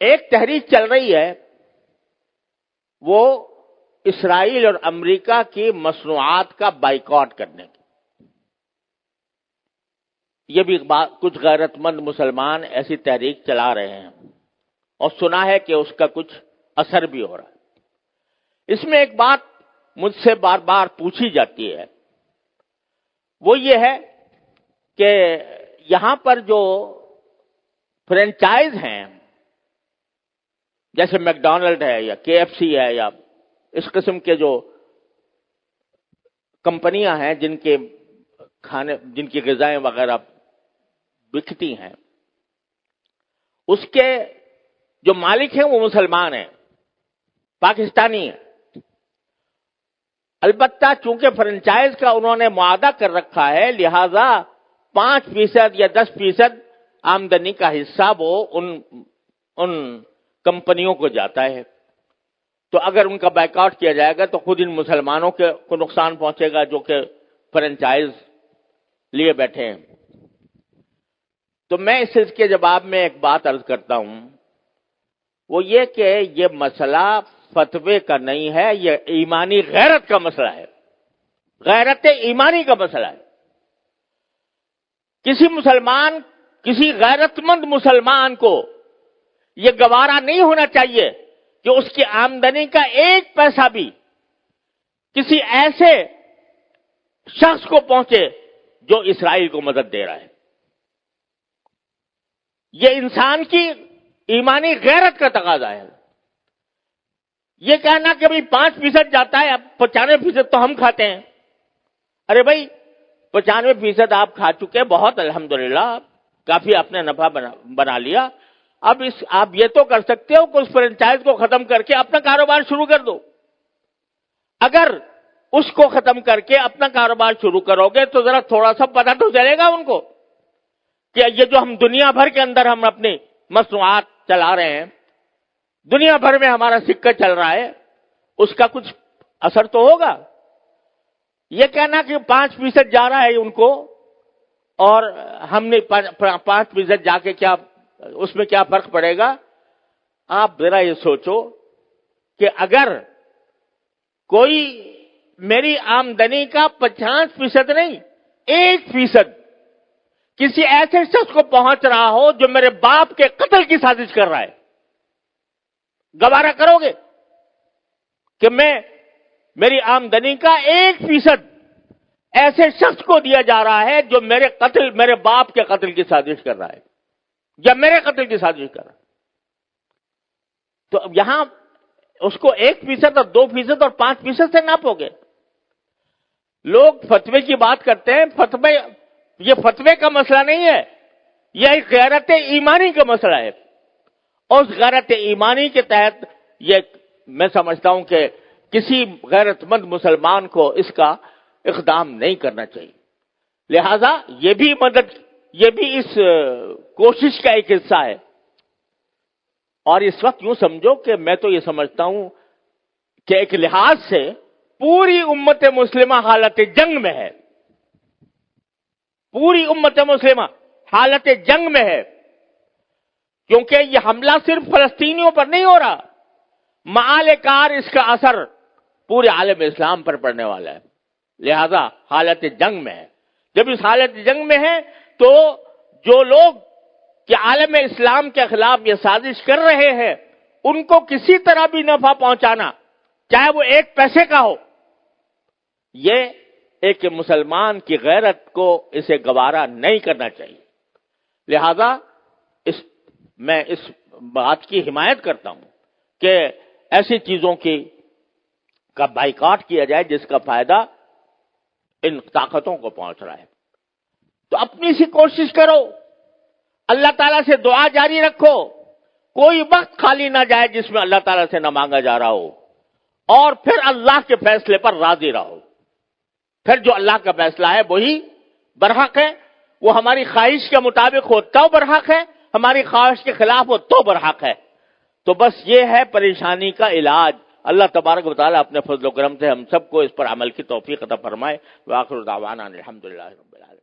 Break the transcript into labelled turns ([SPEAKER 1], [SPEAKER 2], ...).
[SPEAKER 1] ایک تحریک چل رہی ہے وہ اسرائیل اور امریکہ کی مصنوعات کا بائیکاٹ کرنے کی. یہ بھی کچھ غیرت مند مسلمان ایسی تحریک چلا رہے ہیں اور سنا ہے کہ اس کا کچھ اثر بھی ہو رہا ہے. اس میں ایک بات مجھ سے بار بار پوچھی جاتی ہے، وہ یہ ہے کہ یہاں پر جو فرینچائز ہیں جیسے میک ڈونلڈ ہے یا کے ایف سی ہے یا اس قسم کے جو کمپنیاں ہیں جن کی غذائیں وغیرہ بکتی ہیں، اس کے جو مالک ہیں وہ مسلمان ہیں، پاکستانی ہیں. البتہ چونکہ فرنچائز کا انہوں نے معاہدہ کر رکھا ہے، لہذا 5% یا 10% آمدنی کا حصہ وہ ان کمپنیوں کو جاتا ہے. تو اگر ان کا بائیکاٹ کیا جائے گا تو خود ان مسلمانوں کو نقصان پہنچے گا جو کہ فرنچائز لیے بیٹھے ہیں. تو میں اس کے جواب میں ایک بات عرض کرتا ہوں، وہ یہ کہ یہ مسئلہ فتوے کا نہیں ہے، یہ ایمانی غیرت کا مسئلہ ہے، غیرت ایمانی کا مسئلہ ہے. کسی غیرت مند مسلمان کو یہ گوارا نہیں ہونا چاہیے کہ اس کی آمدنی کا 1 پیسہ بھی کسی ایسے شخص کو پہنچے جو اسرائیل کو مدد دے رہا ہے. یہ انسان کی ایمانی غیرت کا تقاضا ہے. یہ کہنا کہ بھئی 5% جاتا ہے، اب 95% تو ہم کھاتے ہیں. ارے بھائی 95% آپ کھا چکے، بہت الحمدللہ، کافی آپ نے نفع بنا لیا. اب آپ یہ تو کر سکتے ہو کہ اس فرنچائز کو ختم کر کے اپنا کاروبار شروع کر دو. اگر اس کو ختم کر کے اپنا کاروبار شروع کرو گے تو ذرا تھوڑا سا پتہ تو چلے گا ان کو کہ یہ جو ہم دنیا بھر کے اندر ہم اپنی مصنوعات چلا رہے ہیں، دنیا بھر میں ہمارا سکہ چل رہا ہے، اس کا کچھ اثر تو ہوگا. یہ کہنا کہ 5% جا رہا ہے ان کو اور ہم نے 5% جا کے کیا اس میں کیا فرق پڑے گا. آپ ذرا یہ سوچو کہ اگر کوئی میری آمدنی کا 50% نہیں 1% کسی ایسے شخص کو پہنچ رہا ہو جو میرے باپ کے قتل کی سازش کر رہا ہے، گوارا کرو گے کہ میری آمدنی کا 1% ایسے شخص کو دیا جا رہا ہے جو میرے باپ کے قتل کی سازش کر رہا ہے یا میرے قتل کی سازش کر رہا ہے؟ تو اب یہاں اس کو 1% اور 2% اور 5% سے ناپو گے. لوگ فتوے کی بات کرتے ہیں، یہ فتوے کا مسئلہ نہیں ہے، یہ ایک غیرت ایمانی کا مسئلہ ہے. اور اس غیرت ایمانی کے تحت یہ میں سمجھتا ہوں کہ کسی غیرت مند مسلمان کو اس کا اقدام نہیں کرنا چاہیے. لہذا یہ بھی اس کوشش کا ایک حصہ ہے. اور اس وقت یوں سمجھو کہ میں تو یہ سمجھتا ہوں کہ ایک لحاظ سے پوری امت مسلمہ حالت جنگ میں ہے، پوری امت مسلمہ حالت جنگ میں ہے، کیونکہ یہ حملہ صرف فلسطینیوں پر نہیں ہو رہا، معال کار اس کا اثر پورے عالم اسلام پر پڑنے والا ہے. لہذا حالت جنگ میں ہے. جب اس حالت جنگ میں ہے تو جو لوگ کہ عالم اسلام کے خلاف یہ سازش کر رہے ہیں ان کو کسی طرح بھی نفع پہنچانا، چاہے وہ 1 پیسے کا ہو، یہ ایک مسلمان کی غیرت کو اسے گوارا نہیں کرنا چاہیے. لہذا میں اس بات کی حمایت کرتا ہوں کہ ایسی چیزوں کا بائیکاٹ کیا جائے جس کا فائدہ ان طاقتوں کو پہنچ رہا ہے. تو اپنی سی کوشش کرو، اللہ تعالیٰ سے دعا جاری رکھو، کوئی وقت خالی نہ جائے جس میں اللہ تعالیٰ سے نہ مانگا جا رہا ہو، اور پھر اللہ کے فیصلے پر راضی رہو. پھر جو اللہ کا فیصلہ ہے وہی برحق ہے، وہ ہماری خواہش کے مطابق ہو تو برحق ہے، ہماری خواہش کے خلاف ہو تو برحق ہے. تو بس یہ ہے پریشانی کا علاج. اللہ تبارک و تعالیٰ اپنے فضل و کرم سے ہم سب کو اس پر عمل کی توفیق عطا فرمائے. وآخر دعوانا الحمدللہ رب العالمین.